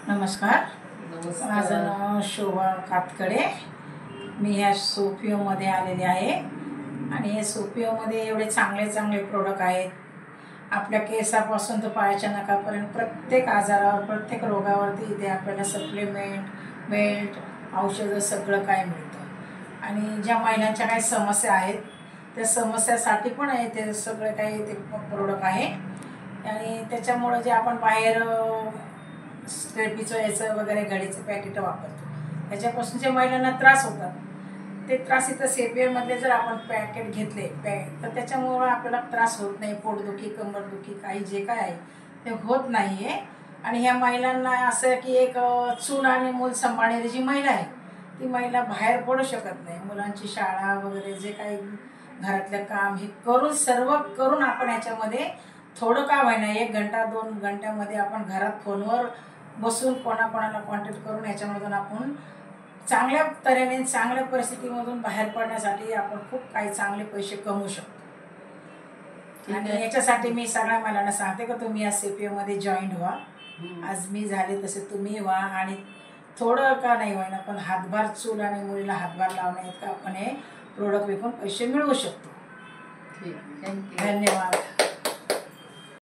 नमस्कार. नमस्कार. माझं नाव शोभा कातकडे. मी ह्या सोफिओमध्ये आलेले आहे आणि या सोफिओमध्ये एवढे चांगले चांगले प्रोडक्ट आहेत. आपल्या केसापासून तर पायाच्या नखापर्यंत प्रत्येक आजारावर, प्रत्येक रोगावरती इथे आपल्याला सप्लिमेंट, बेल्ट, औषधं सगळं काय मिळतं. आणि ज्या महिलांच्या काही समस्या आहेत त्या समस्यासाठी पण आहे ते सगळं काही ते प्रोडक्ट आहे. आणि त्याच्यामुळं जे आपण बाहेर स्ट्रेपीचं याचं वगैरे घडीचं पॅकेट वापरतो त्याच्यापासून जे महिलांना त्रास होतात ते त्रास इथं सेपियरमधले जर आपण पॅकेट घेतले तर त्याच्यामुळं आपल्याला त्रास होत नाही. पोटदुखी, कंबरदुखी काही जे काय आहे ते होत नाही आहे. आणि ह्या महिलांना असं की एक चूल आणि मूल सांभाळणारी जी महिला आहे ती महिला बाहेर पडू शकत नाही. मुलांची शाळा वगैरे जे काही घरातलं काम हे करून सर्व करून आपण ह्याच्यामध्ये थोडं का होईना 1 घंटा 2 घंट्यामध्ये आपण घरात फोनवर बसून कोणाकोणाला कॉन्टॅक्ट करून याच्यामधून आपण चांगल्या तऱ्हेने चांगल्या परिस्थितीमधून बाहेर पडण्यासाठी आपण खूप काही चांगले पैसे कमवू शकतो. आणि याच्यासाठी मी सगळ्या महिलांना सांगते की तुम्ही या सीपीओमध्ये जॉईन व्हा. आज मी झाले तसे तुम्ही व्हा आणि थोडं का नाही व्हायना पण हातभार चूल आणि मुलीला हातभार लावण्यात का आपण हे प्रोडक्ट विकून पैसे मिळवू शकतो. थँक्यू. धन्यवाद.